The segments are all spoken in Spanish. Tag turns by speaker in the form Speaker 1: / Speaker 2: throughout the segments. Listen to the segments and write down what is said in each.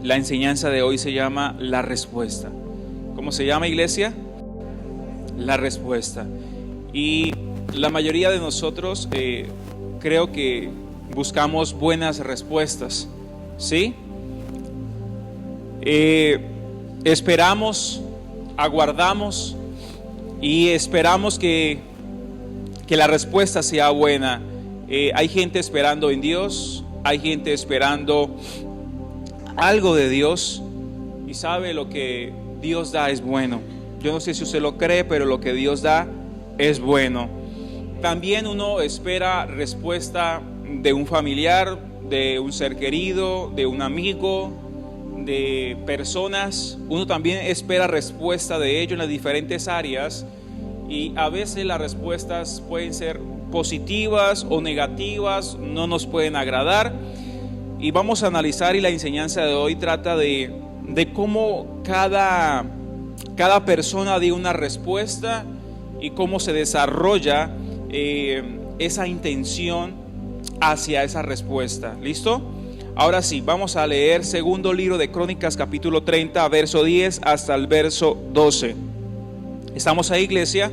Speaker 1: La enseñanza de hoy se llama La Respuesta. ¿Cómo se llama, iglesia? La Respuesta. Y la mayoría de nosotros creo que buscamos buenas respuestas, ¿sí? Esperamos, aguardamos y esperamos que la respuesta sea buena. Hay gente esperando en Dios, hay gente esperando algo de Dios, y sabe, lo que Dios da es bueno. Yo no sé si usted lo cree, pero lo que Dios da es bueno. También uno espera respuesta de un familiar, de un ser querido, de un amigo, de personas. Uno también espera respuesta de ellos en las diferentes áreas, y a veces las respuestas pueden ser positivas o negativas, no nos pueden agradar. Y vamos a analizar, y la enseñanza de hoy trata de cómo cada persona dio una respuesta y cómo se desarrolla esa intención hacia esa respuesta. ¿Listo? Ahora sí, vamos a leer segundo libro de Crónicas, capítulo 30, verso 10 hasta el verso 12. ¿Estamos ahí, iglesia?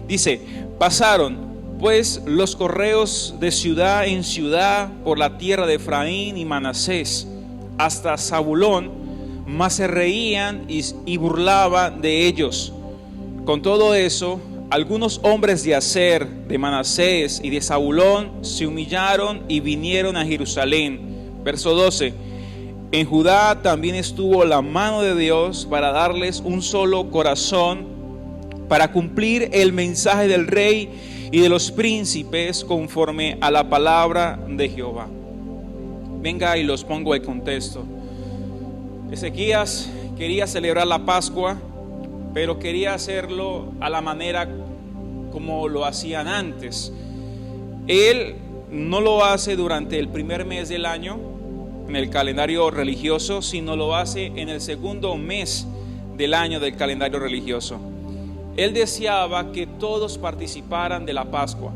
Speaker 1: Dice: pasaron pues los correos de ciudad en ciudad por la tierra de Efraín y Manasés hasta Zabulón, mas se reían y burlaban de ellos. Con todo eso, algunos hombres de Aser, de Manasés y de Zabulón se humillaron y vinieron a Jerusalén. Verso 12: en Judá también estuvo la mano de Dios para darles un solo corazón, para cumplir el mensaje del rey y de los príncipes conforme a la palabra de Jehová. Venga, y los pongo en contexto. Ezequías quería celebrar la Pascua, pero quería hacerlo a la manera como lo hacían antes. Él no lo hace durante el primer mes del año en el calendario religioso, sino lo hace en el segundo mes del año del calendario religioso. Él deseaba que todos participaran de la Pascua.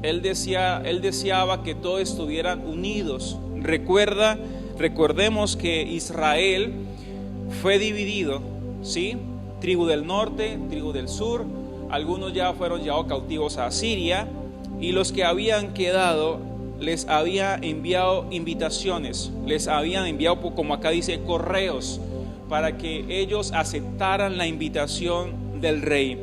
Speaker 1: Él deseaba que todos estuvieran unidos. Recordemos que Israel fue dividido, ¿sí? Tribu del norte, tribu del sur. Algunos ya fueron llevados cautivos a Asiria, y los que habían quedado les había enviado invitaciones, les habían enviado, como acá dice, correos, para que ellos aceptaran la invitación del rey.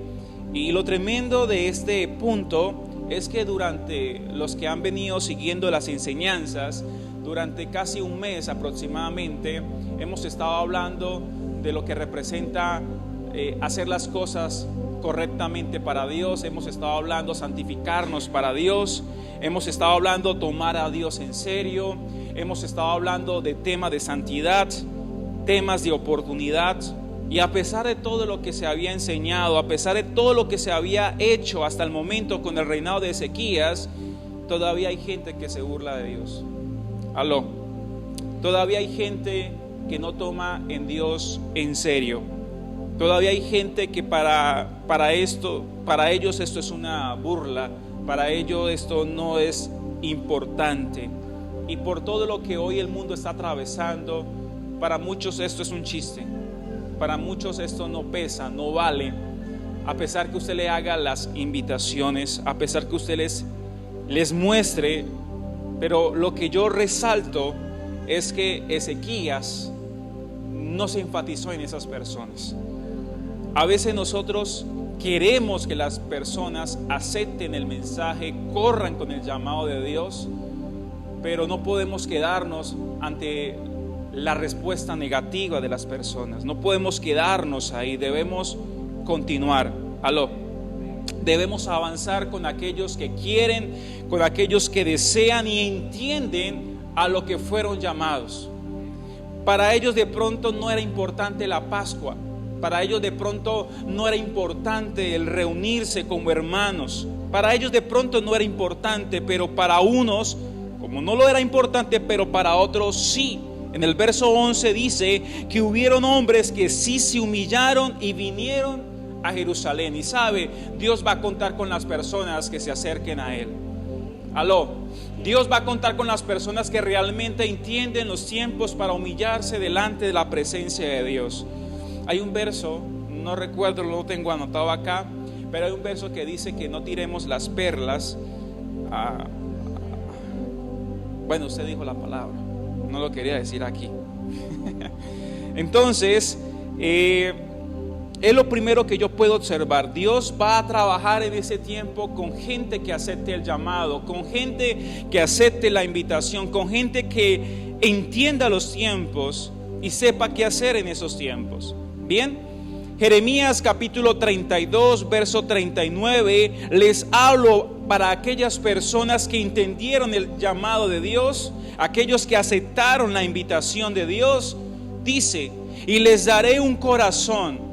Speaker 1: Y lo tremendo de este punto es que durante los que han venido siguiendo las enseñanzas, durante casi un mes aproximadamente, hemos estado hablando de lo que representa hacer las cosas correctamente para Dios. Hemos estado hablando santificarnos para Dios, hemos estado hablando tomar a Dios en serio, hemos estado hablando de temas de santidad, temas de oportunidad. Y a pesar de todo lo que se había enseñado, a pesar de todo lo que se había hecho hasta el momento con el reinado de Ezequías, todavía hay gente que se burla de Dios. Aló. Todavía hay gente que no toma en Dios en serio. Todavía hay gente que para ellos esto es una burla, para ellos esto no es importante. Y por todo lo que hoy el mundo está atravesando, para muchos esto es un chiste. Para muchos esto no pesa, no vale. A pesar que usted le haga las invitaciones, a pesar que usted les muestre. Pero lo que yo resalto es que Ezequías no se enfatizó en esas personas. A veces nosotros queremos que las personas acepten el mensaje, corran con el llamado de Dios, pero no podemos quedarnos ante la respuesta negativa de las personas. No podemos quedarnos ahí, debemos continuar. Aló. Debemos avanzar con aquellos que quieren, con aquellos que desean y entienden a lo que fueron llamados. Para ellos de pronto no era importante la Pascua, para ellos de pronto no era importante el reunirse como hermanos, para ellos de pronto no era importante, pero para unos, como no lo era importante, pero para otros sí. En el verso 11 dice que hubieron hombres que sí se humillaron y vinieron a Jerusalén. Y sabe, Dios va a contar con las personas que se acerquen a Él. Aló. Dios va a contar con las personas que realmente entienden los tiempos para humillarse delante de la presencia de Dios. Hay un verso, no recuerdo, lo tengo anotado acá, pero hay un verso que dice que no tiremos las perlas. Bueno, usted dijo la palabra, no lo quería decir aquí. Entonces, es lo primero que yo puedo observar. Dios va a trabajar en ese tiempo con gente que acepte el llamado, con gente que acepte la invitación, con gente que entienda los tiempos y sepa qué hacer en esos tiempos. Bien, Jeremías capítulo 32, verso 39, les hablo para aquellas personas que entendieron el llamado de Dios, aquellos que aceptaron la invitación de Dios. Dice: y les daré un corazón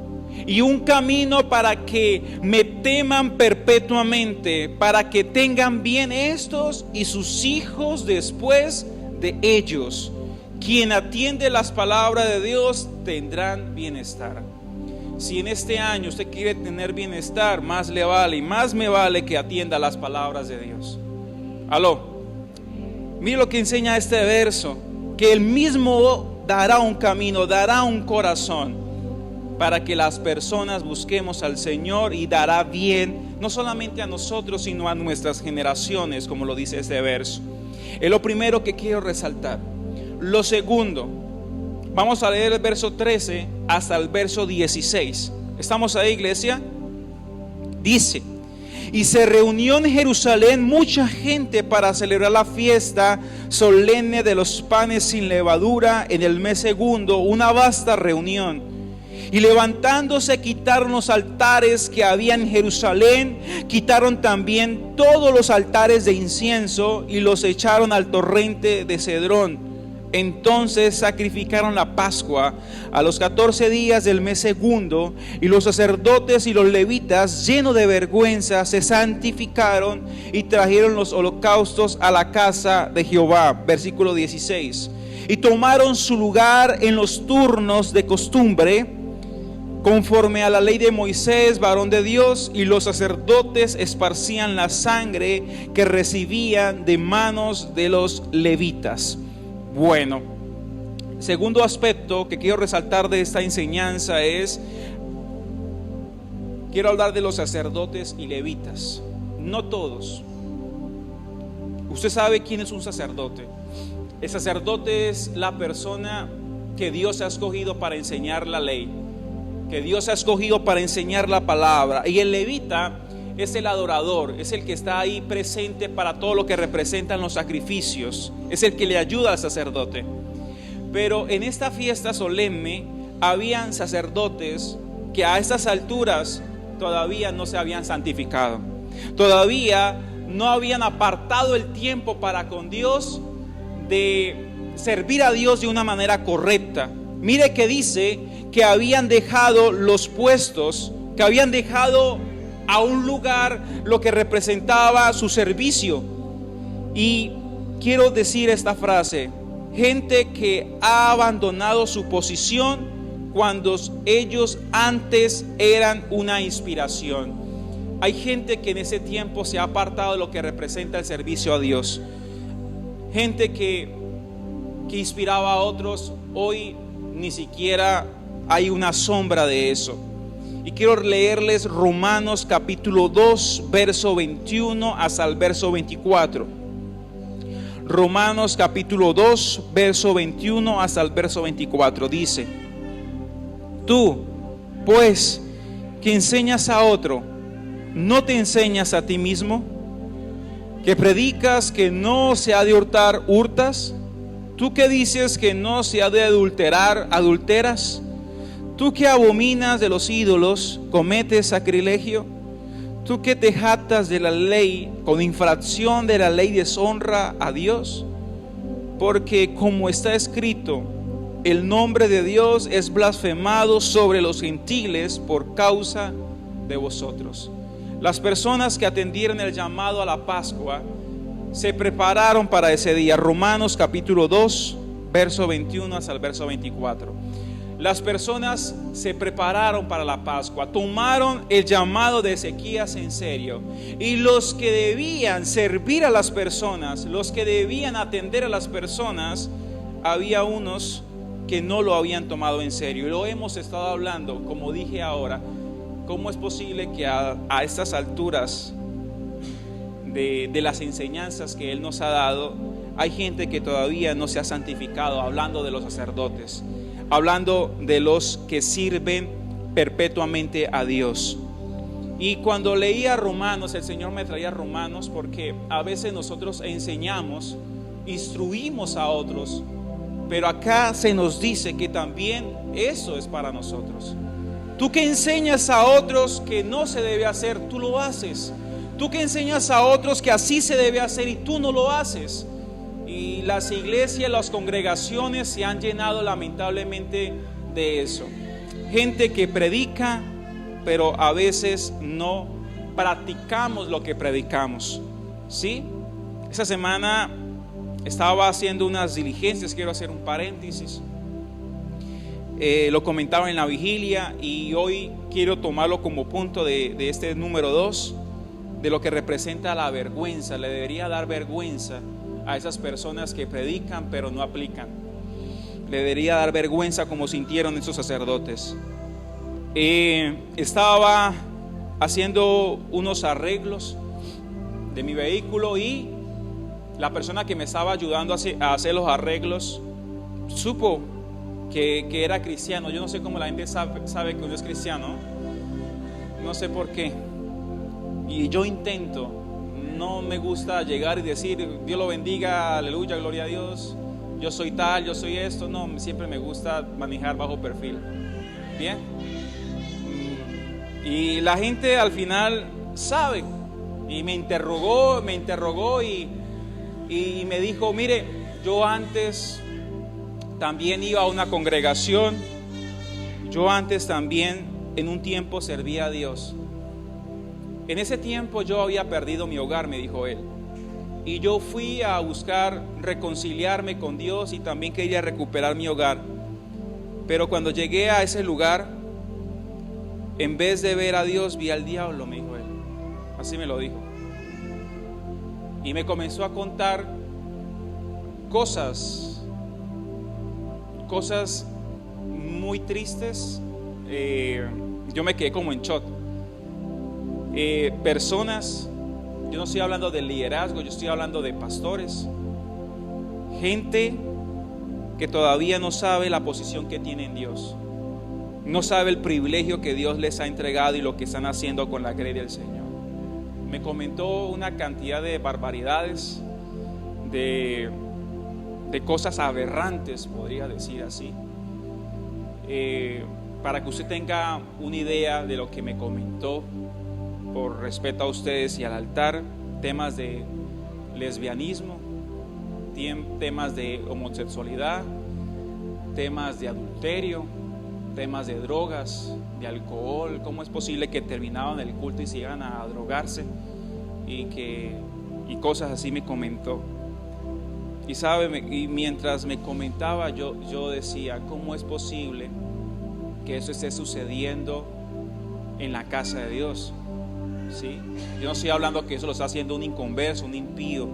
Speaker 1: y un camino para que me teman perpetuamente, para que tengan bien estos y sus hijos después de ellos. Quien atiende las palabras de Dios tendrán bienestar. Si en este año usted quiere tener bienestar, más le vale y más me vale que atienda las palabras de Dios. Aló, mire lo que enseña este verso, que Él mismo dará un camino, dará un corazón para que las personas busquemos al Señor, y dará bien no solamente a nosotros sino a nuestras generaciones, como lo dice este verso. Es lo primero que quiero resaltar. Lo segundo, vamos a leer el verso 13 hasta el verso 16. ¿Estamos ahí, iglesia? Dice: y se reunió en Jerusalén mucha gente para celebrar la fiesta solemne de los panes sin levadura en el mes segundo, una vasta reunión. Y levantándose quitaron los altares que había en Jerusalén, quitaron también todos los altares de incienso y los echaron al torrente de Cedrón. Entonces sacrificaron la Pascua a los 14 días del mes segundo, y los sacerdotes y los levitas, llenos de vergüenza, se santificaron y trajeron los holocaustos a la casa de Jehová. Versículo 16. Y tomaron su lugar en los turnos de costumbre, conforme a la ley de Moisés, varón de Dios, y los sacerdotes esparcían la sangre que recibían de manos de los levitas. Bueno, segundo aspecto que quiero resaltar de esta enseñanza es, quiero hablar de los sacerdotes y levitas. No todos. Usted sabe quién es un sacerdote. El sacerdote es la persona que Dios ha escogido para enseñar la ley, que Dios ha escogido para enseñar la palabra. Y el levita es el adorador, es el que está ahí presente para todo lo que representan los sacrificios, es el que le ayuda al sacerdote. Pero en esta fiesta solemne habían sacerdotes que a estas alturas todavía no se habían santificado, todavía no habían apartado el tiempo para con Dios, de servir a Dios de una manera correcta. Mire que dice que habían dejado los puestos, que habían dejado a un lugar lo que representaba su servicio. Y quiero decir esta frase: gente que ha abandonado su posición cuando ellos antes eran una inspiración. Hay gente que en ese tiempo se ha apartado de lo que representa el servicio a Dios. Gente que inspiraba a otros, hoy ni siquiera hay una sombra de eso. Y quiero leerles Romanos capítulo 2, verso 21 hasta el verso 24. Romanos capítulo 2, verso 21 hasta el verso 24. Dice: tú, pues, que enseñas a otro, ¿no te enseñas a ti mismo? Que predicas que no se ha de hurtar, hurtas. Tú que dices que no se ha de adulterar, adulteras. Tú que abominas de los ídolos, cometes sacrilegio. Tú que te jactas de la ley, con infracción de la ley deshonra a Dios. Porque como está escrito, el nombre de Dios es blasfemado sobre los gentiles por causa de vosotros. Las personas que atendieron el llamado a la Pascua se prepararon para ese día. Romanos capítulo 2, verso 21 hasta el verso 24. las personas se prepararon para la Pascua, tomaron el llamado de Ezequías en serio, y los que debían servir a las personas, los que debían atender a las personas, había unos que no lo habían tomado en serio. Y lo hemos estado hablando, como dije ahora, cómo es posible que a estas alturas de las enseñanzas que Él nos ha dado, hay gente que todavía no se ha santificado, hablando de los sacerdotes, hablando de los que sirven perpetuamente a Dios. Y cuando leía Romanos, el Señor me traía Romanos, porque a veces nosotros enseñamos, instruimos a otros, pero acá se nos dice que también eso es para nosotros. Tú que enseñas a otros que no se debe hacer, tú lo haces. Tú que enseñas a otros que así se debe hacer y tú no lo haces. Y las iglesias, las congregaciones se han llenado lamentablemente de eso. Gente que predica, pero a veces no practicamos lo que predicamos. ¿Sí? Esta semana estaba haciendo unas diligencias, quiero hacer un paréntesis. Lo comentaba en la vigilia y hoy quiero tomarlo como punto de este número 2, de lo que representa la vergüenza. Le debería dar vergüenza a esas personas que predican pero no aplican. Le debería dar vergüenza como sintieron esos sacerdotes. Estaba haciendo unos arreglos de mi vehículo y la persona que me estaba ayudando a hacer los arreglos supo que era cristiano. Yo no sé cómo la gente sabe que uno es cristiano, no sé por qué. Y yo intento, no me gusta llegar y decir Dios lo bendiga, aleluya, gloria a Dios, yo soy tal, yo soy esto. No, siempre me gusta manejar bajo perfil. Bien. Y la gente al final sabe. Y me interrogó y me dijo, mire, yo antes también iba a una congregación, yo antes también en un tiempo servía a Dios. En ese tiempo yo había perdido mi hogar, me dijo él, y yo fui a buscar reconciliarme con Dios y también quería recuperar mi hogar. Pero cuando llegué a ese lugar, en vez de ver a Dios, vi al diablo, me dijo él. Así me lo dijo. Y me comenzó a contar cosas muy tristes. Yo me quedé como en shock. Personas, yo no estoy hablando de liderazgo, yo estoy hablando de pastores, gente que todavía no sabe la posición que tiene en Dios, no sabe el privilegio que Dios les ha entregado y lo que están haciendo con la gloria del Señor. Me comentó una cantidad de barbaridades, de cosas aberrantes, podría decir así, para que usted tenga una idea de lo que me comentó. Por respeto a ustedes y al altar, temas de lesbianismo, temas de homosexualidad, temas de adulterio, temas de drogas, de alcohol. ¿Cómo es posible que terminaban el culto y se iban a drogarse? Y cosas así me comentó. Y sabe, y mientras me comentaba, yo decía, ¿cómo es posible que eso esté sucediendo en la casa de Dios? ¿Sí? Yo no estoy hablando que eso lo está haciendo un inconverso, un impío.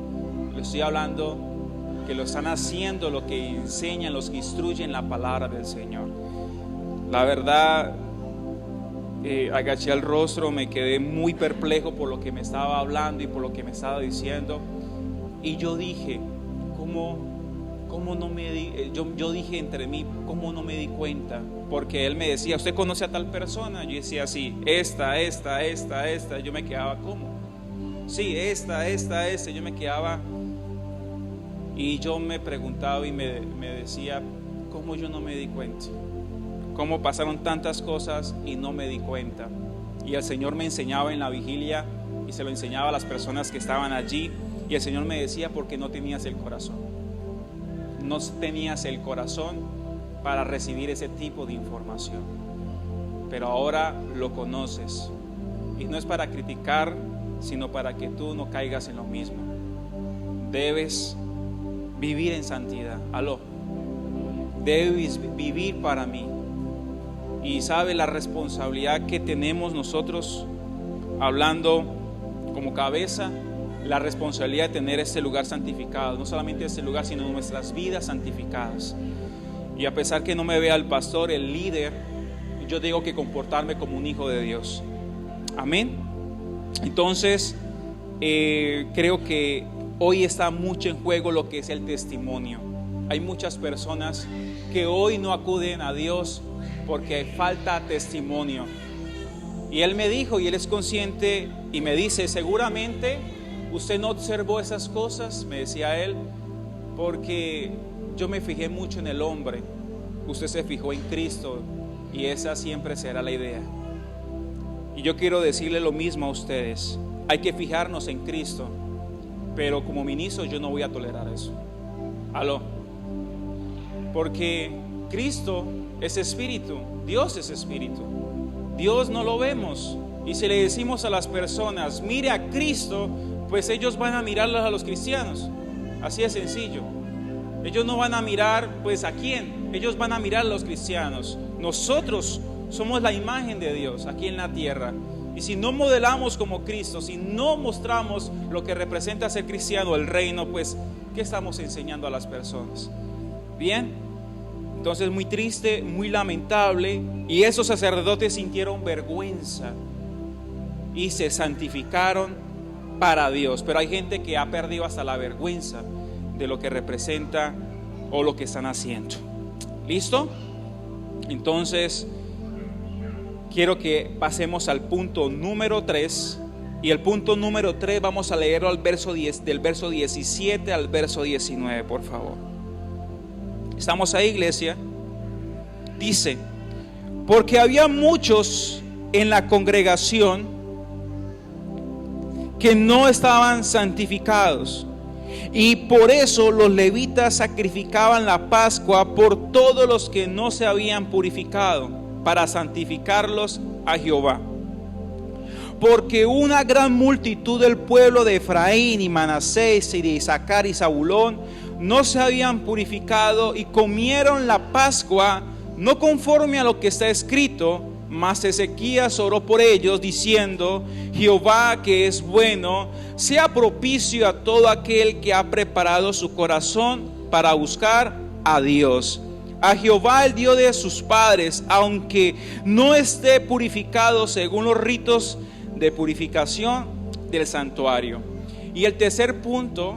Speaker 1: Le estoy hablando que lo están haciendo lo que enseñan, los que instruyen la palabra del Señor. La verdad, agaché el rostro, me quedé muy perplejo por lo que me estaba hablando y por lo que me estaba diciendo. Y yo dije, ¿cómo no me di? Yo dije entre mí, ¿cómo no me di cuenta? Porque él me decía, ¿usted conoce a tal persona? Yo decía, sí, esta. Yo me quedaba, ¿cómo? Sí, esta. Yo me quedaba. Y yo me preguntaba y me decía, ¿cómo yo no me di cuenta? ¿Cómo pasaron tantas cosas y no me di cuenta? Y el Señor me enseñaba en la vigilia y se lo enseñaba a las personas que estaban allí. Y el Señor me decía, porque no tenías el corazón. No tenías el corazón para recibir ese tipo de información, pero ahora lo conoces, y no es para criticar, sino para que tú no caigas en lo mismo. Debes vivir en santidad. Debes vivir para mí. Y sabe la responsabilidad que tenemos nosotros, hablando como cabeza, la responsabilidad de tener este lugar santificado. No solamente este lugar, sino nuestras vidas santificadas. Y a pesar que no me vea el pastor, el líder, yo digo que comportarme como un hijo de Dios. Amén. Entonces, creo que hoy está mucho en juego lo que es el testimonio. Hay muchas personas que hoy no acuden a Dios porque falta testimonio. Y Él me dijo, y Él es consciente, y me dice, seguramente usted no observó esas cosas, me decía Él, porque yo me fijé mucho en el hombre. Usted se fijó en Cristo, y esa siempre será la idea. Y yo quiero decirle lo mismo a ustedes. Hay que fijarnos en Cristo, pero como ministro yo no voy a tolerar eso. Aló. Porque Cristo es espíritu, Dios es espíritu. Dios no lo vemos. Y si le decimos a las personas, mire a Cristo, pues ellos van a mirarlos a los cristianos. Así de sencillo. Ellos no van a mirar, pues, ¿a quién? Ellos van a mirar a los cristianos. Nosotros somos la imagen de Dios aquí en la tierra. Y si no modelamos como Cristo, si no mostramos lo que representa ser cristiano, el reino, pues, ¿qué estamos enseñando a las personas? Bien. Entonces, muy triste, muy lamentable. Y esos sacerdotes sintieron vergüenza y se santificaron para Dios. Pero hay gente que ha perdido hasta la vergüenza de lo que representa o lo que están haciendo. ¿Listo? Entonces, quiero que pasemos al punto número 3. Y el punto número 3 vamos a leerlo al verso 10, del verso 17 al verso 19, por favor. ¿Estamos ahí, iglesia? Dice, porque había muchos en la congregación que no estaban santificados, y por eso los levitas sacrificaban la Pascua por todos los que no se habían purificado, para santificarlos a Jehová. Porque una gran multitud del pueblo de Efraín y Manasés y de Isaacar y Zabulón no se habían purificado y comieron la Pascua no conforme a lo que está escrito, mas Ezequías oró por ellos diciendo, Jehová que es bueno, sea propicio a todo aquel que ha preparado su corazón para buscar a Dios. A Jehová el Dios de sus padres, aunque no esté purificado según los ritos de purificación del santuario. Y el tercer punto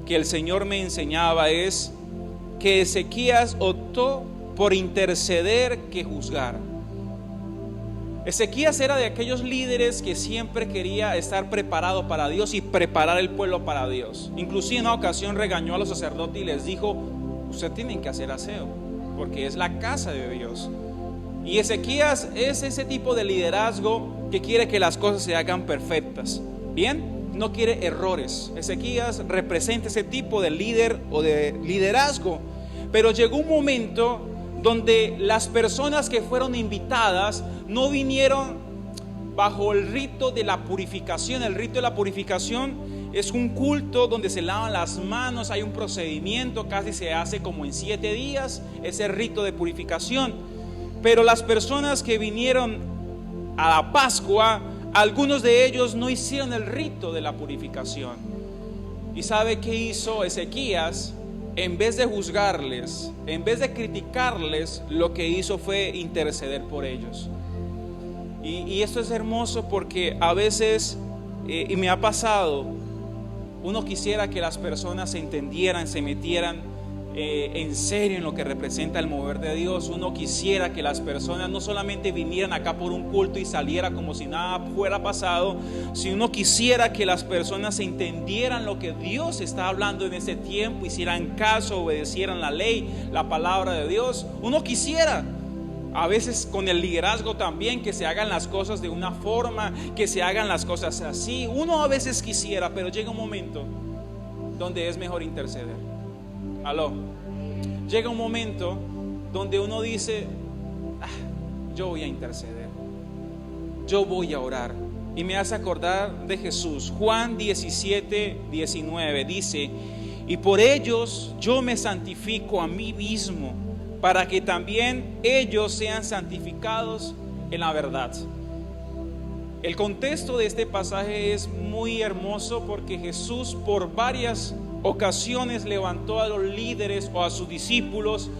Speaker 1: que el Señor me enseñaba es que Ezequías optó por interceder que juzgar. Ezequías era de aquellos líderes que siempre quería estar preparado para Dios y preparar el pueblo para Dios. Inclusive en una ocasión regañó a los sacerdotes y les dijo, ustedes tienen que hacer aseo, porque es la casa de Dios. Y Ezequías es ese tipo de liderazgo que quiere que las cosas se hagan perfectas. Bien, no quiere errores. Ezequías representa ese tipo de líder o de liderazgo. Pero llegó un momento donde las personas que fueron invitadas no vinieron bajo el rito de la purificación. El rito de la purificación es un culto donde se lavan las manos, hay un procedimiento, casi se hace como en 7 días, ese rito de purificación. Pero las personas que vinieron a la Pascua, algunos de ellos no hicieron el rito de la purificación. ¿Y sabe qué hizo Ezequías? En vez de juzgarles, en vez de criticarles, lo que hizo fue interceder por ellos. Y esto es hermoso porque a veces, y me ha pasado, uno quisiera que las personas se entendieran, se metieran en serio en lo que representa el mover de Dios. Uno quisiera que las personas no solamente vinieran acá por un culto y saliera como si nada fuera pasado, sino uno quisiera que las personas entendieran lo que Dios está hablando en ese tiempo, hicieran caso, obedecieran la ley, la palabra de Dios. Uno quisiera, a veces con el liderazgo también, que se hagan las cosas de una forma, que se hagan las cosas así. Uno a veces quisiera, pero llega un momento donde es mejor interceder. Aló. Llega un momento donde uno dice, yo voy a interceder, yo voy a orar. Y me hace acordar de Jesús. Juan 17:19 dice, y por ellos yo me santifico a mí mismo, para que también ellos sean santificados en la verdad. El contexto de este pasaje es muy hermoso porque Jesús por varias ocasiones levantó a los líderes o a sus discípulos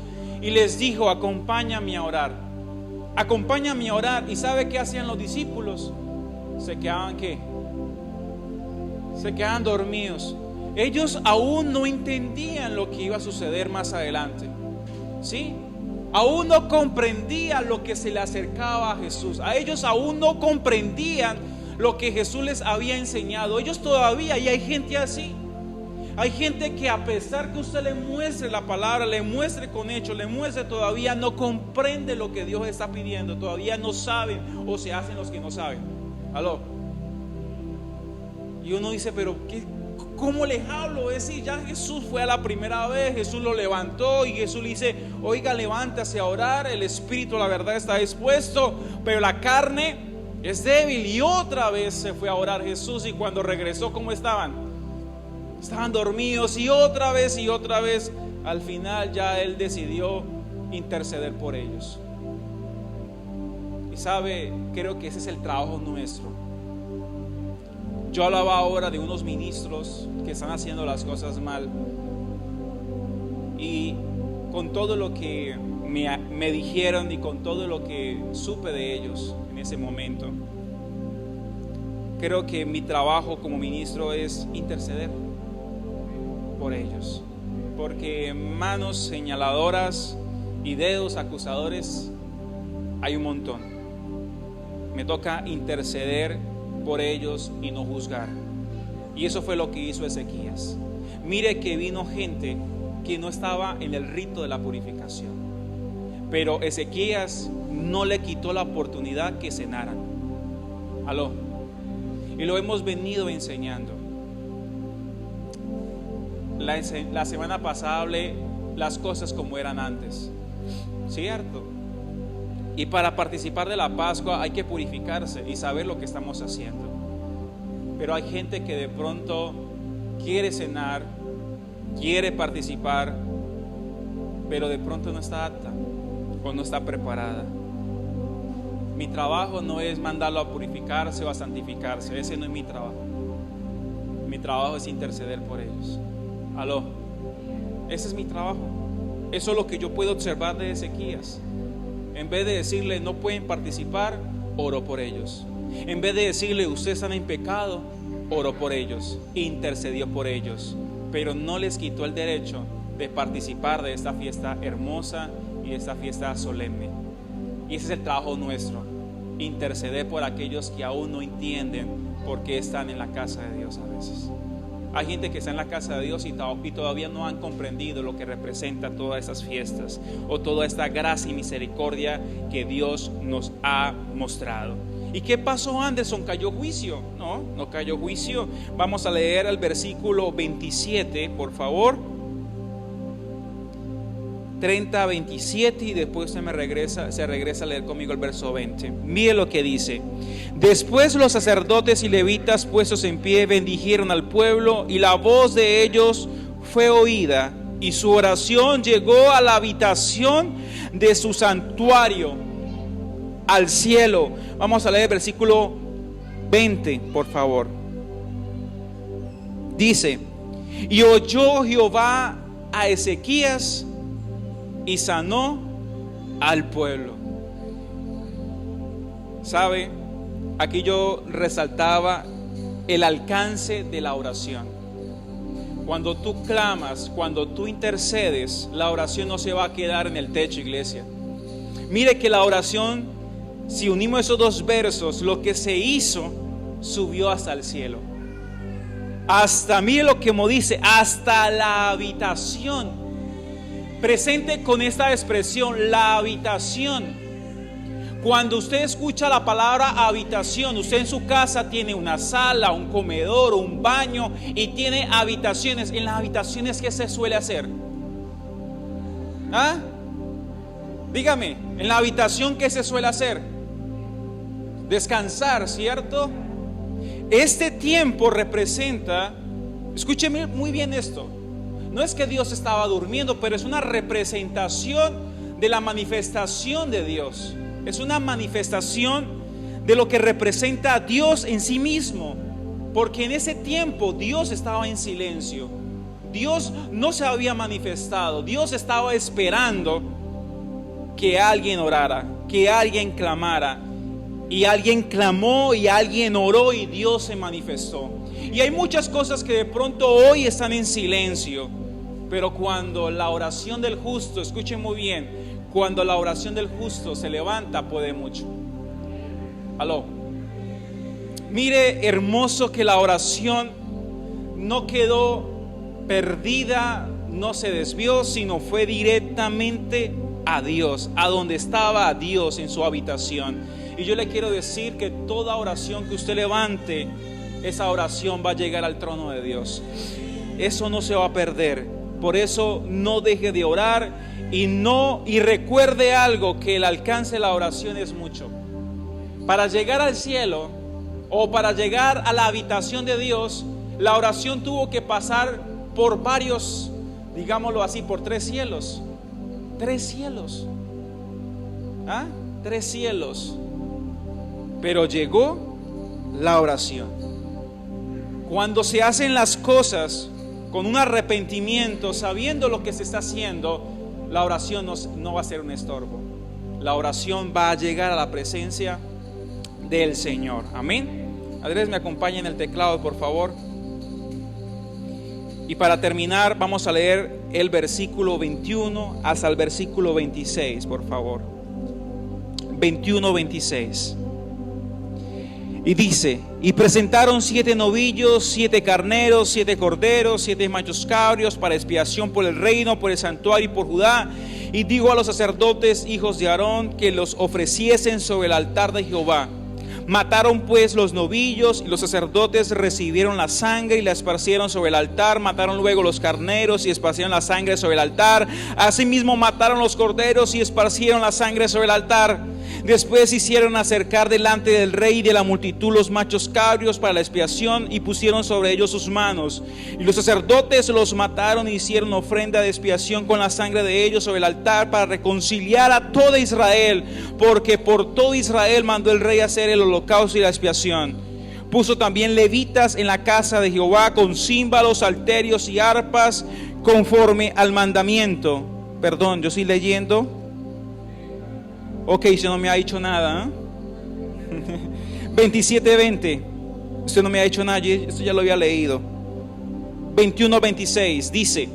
Speaker 1: y les dijo: acompáñame a orar, acompáñame a orar. ¿Y sabe qué hacían los discípulos? Se quedaban ¿qué? Se quedaban dormidos. Ellos aún no entendían lo que iba a suceder más adelante, ¿sí? Aún no comprendían lo que se le acercaba a Jesús. A ellos aún no comprendían lo que Jesús les había enseñado. Ellos todavía, y hay gente así. Hay gente que a pesar que usted le muestre la palabra, le muestre con hechos, le muestre, todavía no comprende lo que Dios está pidiendo. Todavía no saben, o se hacen los que no saben. ¿Aló? Y uno dice, pero ¿cómo les hablo? Es decir, ya Jesús fue a la primera vez, Jesús lo levantó y Jesús le dice: oiga, levántase a orar, el espíritu, la verdad, está dispuesto, pero la carne es débil. Y otra vez se fue a orar Jesús, y cuando regresó, ¿cómo estaban? Estaban dormidos, y otra vez, al final ya Él decidió interceder por ellos. Y sabe, creo que ese es el trabajo nuestro. Yo hablaba ahora de unos ministros que están haciendo las cosas mal, y con todo lo que me dijeron y con todo lo que supe de ellos en ese momento, creo que mi trabajo como ministro es interceder por ellos, porque manos señaladoras y dedos acusadores hay un montón. Me toca interceder por ellos y no juzgar. Y eso fue lo que hizo Ezequías. Mire que vino gente que no estaba en el rito de la purificación, pero Ezequías no le quitó la oportunidad que cenaran. ¿Aló? Y lo hemos venido enseñando. La semana pasada hablé las cosas como eran antes, ¿cierto? Y para participar de la Pascua hay que purificarse y saber lo que estamos haciendo. Pero hay gente que de pronto quiere cenar, quiere participar, pero de pronto no está apta o no está preparada. Mi trabajo no es mandarlo a purificarse o a santificarse. Ese no es mi trabajo. Mi trabajo es interceder por ellos. ¿Aló? Ese es mi trabajo. Eso es lo que yo puedo observar de Ezequías. En vez de decirle no pueden participar, oro por ellos. En vez de decirle ustedes están en pecado, oró por ellos, intercedió por ellos, pero no les quitó el derecho de participar de esta fiesta hermosa y de esta fiesta solemne. Y ese es el trabajo nuestro: interceder por aquellos que aún no entienden por qué están en la casa de Dios a veces. Hay gente que está en la casa de Dios y todavía no han comprendido lo que representa todas esas fiestas o toda esta gracia y misericordia que Dios nos ha mostrado. ¿Y qué pasó, Anderson? ¿Cayó juicio? No cayó juicio. Vamos a leer el versículo 27, por favor. 30, 27, y después se regresa a leer conmigo el verso 20. Mire lo que dice: después los sacerdotes y levitas puestos en pie bendijeron al pueblo, y la voz de ellos fue oída, y su oración llegó a la habitación de su santuario, al cielo. Vamos a leer el versículo 20, por favor. Dice: y oyó Jehová a Ezequías y sanó al pueblo. ¿Sabe? Aquí yo resaltaba el alcance de la oración. Cuando tú clamas, cuando tú intercedes, la oración no se va a quedar en el techo, iglesia. Mire que la oración, si unimos esos dos versos, lo que se hizo subió hasta el cielo. Hasta, mire lo que me dice, hasta la habitación. Presente con esta expresión, la habitación. Cuando usted escucha la palabra habitación, usted en su casa tiene una sala, un comedor, un baño y tiene habitaciones. En las habitaciones, ¿qué se suele hacer? ¿Ah? Dígame, en la habitación, ¿qué se suele hacer? Descansar, ¿cierto? Este tiempo representa, escúcheme muy bien esto, no es que Dios estaba durmiendo, pero es una representación de la manifestación de Dios. Es una manifestación de lo que representa a Dios en sí mismo. Porque en ese tiempo Dios estaba en silencio. Dios no se había manifestado. Dios estaba esperando que alguien orara, que alguien clamara. Y alguien clamó y alguien oró y Dios se manifestó. Y hay muchas cosas que de pronto hoy están en silencio. Pero cuando la oración del justo, escuchen muy bien, cuando la oración del justo se levanta, puede mucho. Aló. Mire, hermoso, que la oración no quedó perdida, no se desvió, sino fue directamente a Dios, a donde estaba Dios en su habitación. Y yo le quiero decir que toda oración que usted levante, esa oración va a llegar al trono de Dios. Eso no se va a perder. Por eso no deje de orar y recuerde algo, que el alcance de la oración es mucho. Para llegar al cielo o para llegar a la habitación de Dios, la oración tuvo que pasar por varios, digámoslo así, por 3 cielos. 3 cielos. 3 cielos. Pero llegó la oración. Cuando se hacen las cosas con un arrepentimiento, sabiendo lo que se está haciendo, la oración no va a ser un estorbo. La oración va a llegar a la presencia del Señor. Amén. Andrés, me acompaña en el teclado, por favor. Y para terminar, vamos a leer el versículo 21 hasta el versículo 26, por favor. 21-26. Y dice: y presentaron 7 novillos, 7 carneros, 7 corderos, 7 machos cabríos para expiación por el reino, por el santuario y por Judá. Y digo a los sacerdotes, hijos de Aarón, que los ofreciesen sobre el altar de Jehová. Mataron pues los novillos, y los sacerdotes recibieron la sangre y la esparcieron sobre el altar. Mataron luego los carneros y esparcieron la sangre sobre el altar. Asimismo mataron los corderos y esparcieron la sangre sobre el altar. Después hicieron acercar delante del rey y de la multitud los machos cabríos para la expiación, y pusieron sobre ellos sus manos. Y los sacerdotes los mataron e hicieron ofrenda de expiación con la sangre de ellos sobre el altar, para reconciliar a toda Israel, porque por todo Israel mandó el rey hacer el holocausto y la expiación. Puso también levitas en la casa de Jehová con címbalos, salterios y arpas, conforme al mandamiento. Perdón, yo estoy leyendo. Ok, usted no me ha dicho nada. 27-20. Usted no me ha dicho nada, esto ya lo había leído. 21-26 dice: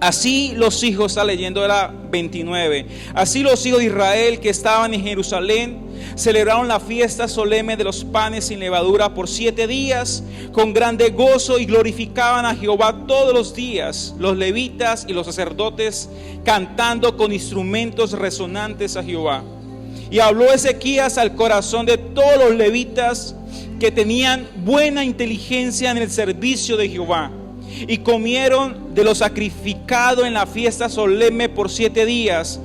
Speaker 1: así los hijos, está leyendo la 29. Así los hijos de Israel que estaban en Jerusalén celebraron la fiesta solemne de los panes sin levadura por 7 días con grande gozo, y glorificaban a Jehová todos los días, los levitas y los sacerdotes, cantando con instrumentos resonantes a Jehová. Y habló Ezequías al corazón de todos los levitas, que tenían buena inteligencia en el servicio de Jehová, y comieron de lo sacrificado en la fiesta solemne por 7 días,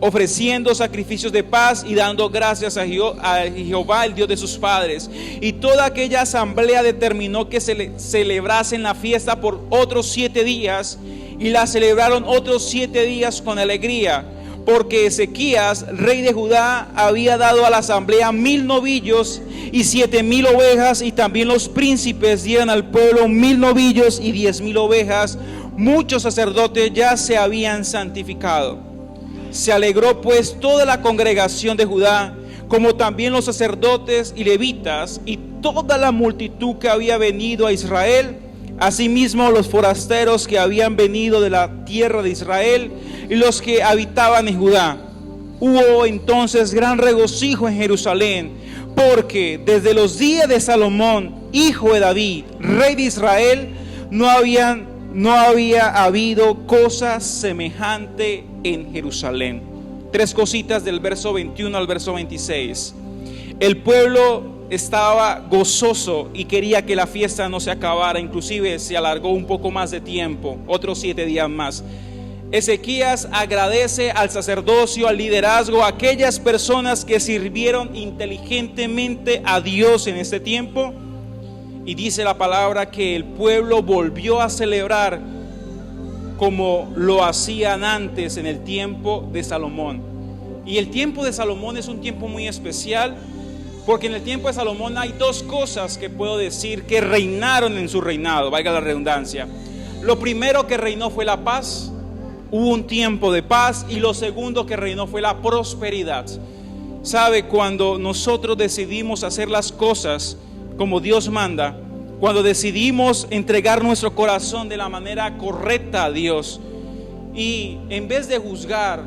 Speaker 1: ofreciendo sacrificios de paz y dando gracias a Jehová, el Dios de sus padres. Y toda aquella asamblea determinó que se celebrasen la fiesta por otros 7 días, y la celebraron otros 7 días con alegría, porque Ezequías, rey de Judá, había dado a la asamblea 1000 novillos y 7000 ovejas, y también los príncipes dieron al pueblo 1000 novillos y 10,000 ovejas. Muchos sacerdotes ya se habían santificado. Se alegró pues toda la congregación de Judá, como también los sacerdotes y levitas, y toda la multitud que había venido a Israel, asimismo los forasteros que habían venido de la tierra de Israel, y los que habitaban en Judá. Hubo entonces gran regocijo en Jerusalén, porque desde los días de Salomón, hijo de David, rey de Israel, no había habido cosa semejante en Jerusalén. 3 cositas del verso 21 al verso 26. El pueblo estaba gozoso y quería que la fiesta no se acabara, inclusive se alargó un poco más de tiempo, otros 7 días más. Ezequías agradece al sacerdocio, al liderazgo, a aquellas personas que sirvieron inteligentemente a Dios en este tiempo, y dice la palabra que el pueblo volvió a celebrar como lo hacían antes en el tiempo de Salomón. Y el tiempo de Salomón es un tiempo muy especial, porque en el tiempo de Salomón hay dos cosas que puedo decir que reinaron en su reinado, valga la redundancia. Lo primero que reinó fue la paz, hubo un tiempo de paz, y lo segundo que reinó fue la prosperidad. Sabe, cuando nosotros decidimos hacer las cosas como Dios manda, cuando decidimos entregar nuestro corazón de la manera correcta a Dios, y en vez de juzgar,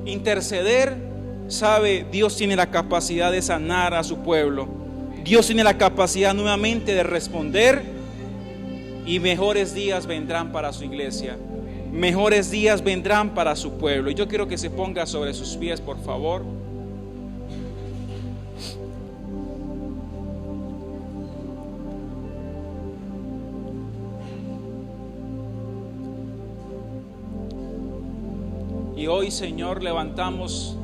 Speaker 1: interceder, sabe, Dios tiene la capacidad de sanar a su pueblo. Dios tiene la capacidad nuevamente de responder, y mejores días vendrán para su iglesia. Mejores días vendrán para su pueblo. Y yo quiero que se ponga sobre sus pies, por favor. Y hoy, Señor, levantamos,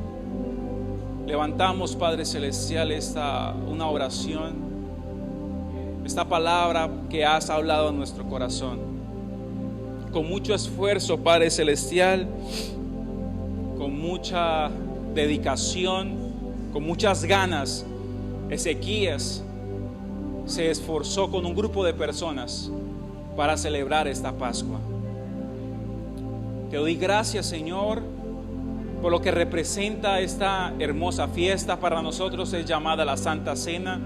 Speaker 1: Padre Celestial, una oración, esta palabra que has hablado en nuestro corazón. Con mucho esfuerzo, Padre Celestial, con mucha dedicación, con muchas ganas, Ezequías se esforzó con un grupo de personas para celebrar esta Pascua. Te doy gracias, Señor, por lo que representa esta hermosa fiesta. Para nosotros es llamada la Santa Cena.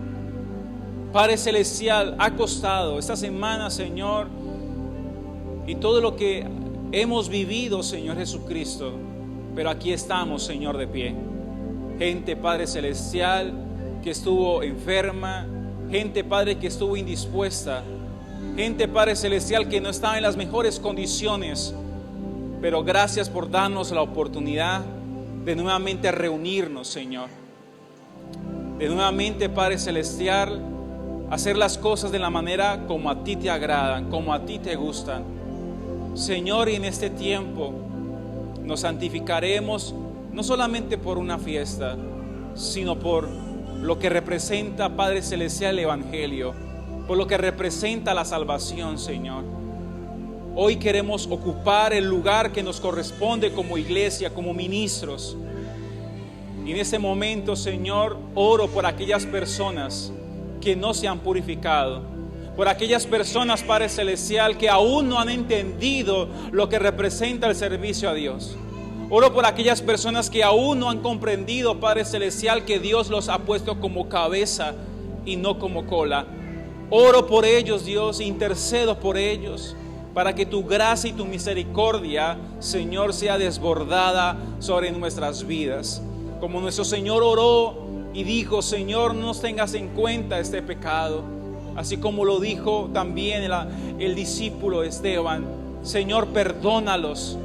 Speaker 1: Padre Celestial, ha costado esta semana, Señor, y todo lo que hemos vivido, Señor Jesucristo, pero aquí estamos, Señor, de pie. Gente, Padre Celestial, que estuvo enferma, gente, Padre, que estuvo indispuesta, gente, Padre Celestial, que no estaba en las mejores condiciones. Pero gracias por darnos la oportunidad de nuevamente reunirnos, Señor. De nuevamente, Padre Celestial, hacer las cosas de la manera como a ti te agradan, como a ti te gustan. Señor, y en este tiempo nos santificaremos no solamente por una fiesta, sino por lo que representa, Padre Celestial, el Evangelio, por lo que representa la salvación, Señor. Hoy queremos ocupar el lugar que nos corresponde como iglesia, como ministros. Y en este momento, Señor, oro por aquellas personas que no se han purificado, por aquellas personas, Padre Celestial, que aún no han entendido lo que representa el servicio a Dios. Oro por aquellas personas que aún no han comprendido, Padre Celestial, que Dios los ha puesto como cabeza y no como cola. Oro por ellos, Dios, intercedo por ellos, para que tu gracia y tu misericordia, Señor, sea desbordada sobre nuestras vidas. Como nuestro Señor oró y dijo: Señor, no tengas en cuenta este pecado. Así como lo dijo también el discípulo Esteban: Señor, perdónalos.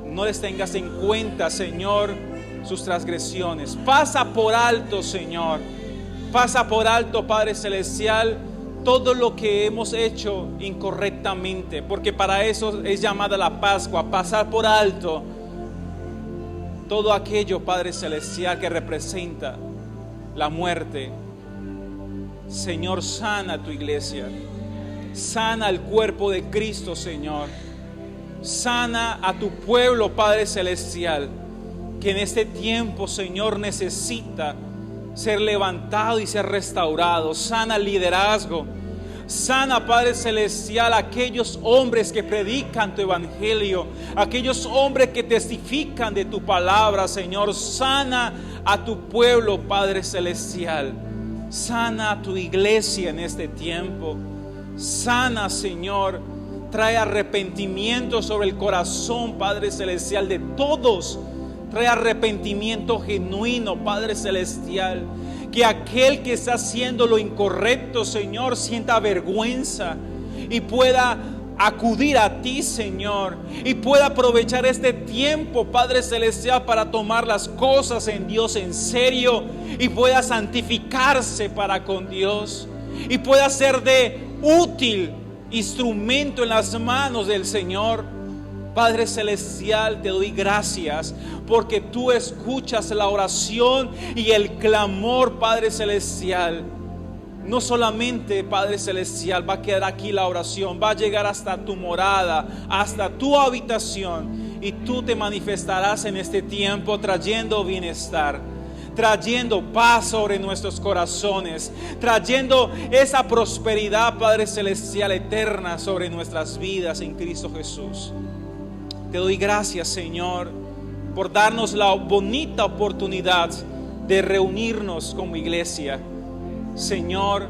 Speaker 1: No les tengas en cuenta, Señor, sus transgresiones. Pasa por alto, Señor. Pasa por alto, Padre Celestial, todo lo que hemos hecho incorrectamente, porque para eso es llamada la Pascua, pasar por alto todo aquello, Padre Celestial, que representa la muerte. Señor, sana a tu iglesia, sana al cuerpo de Cristo, Señor, sana a tu pueblo, Padre Celestial, que en este tiempo, Señor, necesita ser levantado y ser restaurado. Sana el liderazgo, sana, Padre Celestial, aquellos hombres que predican tu evangelio, aquellos hombres que testifican de tu palabra, Señor. Sana a tu pueblo, Padre Celestial. Sana a tu iglesia en este tiempo. Sana, Señor. Trae arrepentimiento sobre el corazón, Padre Celestial, de todos. Trae arrepentimiento genuino, Padre Celestial. Que aquel que está haciendo lo incorrecto, Señor, sienta vergüenza y pueda acudir a ti, Señor, y pueda aprovechar este tiempo, Padre Celestial, para tomar las cosas en Dios en serio, y pueda santificarse para con Dios, y pueda ser de útil instrumento en las manos del Señor. Padre Celestial, te doy gracias porque tú escuchas la oración y el clamor, Padre Celestial. no solamente, Padre Celestial, va a quedar aquí la oración, va a llegar hasta tu morada, hasta tu habitación, y tú te manifestarás en este tiempo trayendo bienestar, trayendo paz sobre nuestros corazones, trayendo esa prosperidad, Padre Celestial, eterna sobre nuestras vidas en Cristo Jesús. Te doy gracias, Señor, por darnos la bonita oportunidad de reunirnos como iglesia. Señor,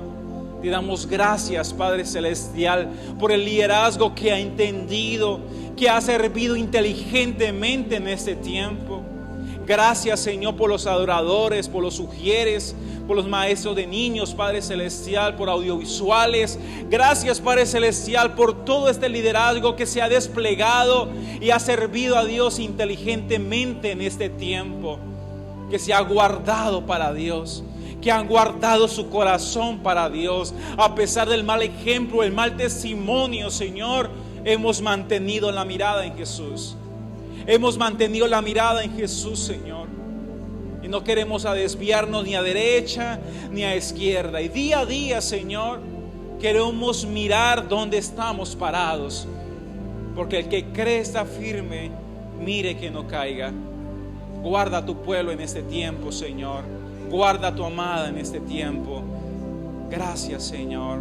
Speaker 1: te damos gracias, Padre Celestial, por el liderazgo que ha entendido, que ha servido inteligentemente en este tiempo. Gracias, Señor, por los adoradores, por los ujieres, por los maestros de niños, Padre Celestial, por audiovisuales. Gracias, Padre Celestial, por todo este liderazgo que se ha desplegado y ha servido a Dios inteligentemente en este tiempo, que se ha guardado para Dios, que han guardado su corazón para Dios. A pesar del mal ejemplo, el mal testimonio, Señor, hemos mantenido la mirada en Jesús. Hemos mantenido la mirada en Jesús, Señor. Y no queremos desviarnos ni a derecha ni a izquierda. Y día a día, Señor, queremos mirar dónde estamos parados. Porque el que cree está firme, mire que no caiga. Guarda a tu pueblo en este tiempo, Señor. Guarda a tu amada en este tiempo. Gracias, Señor.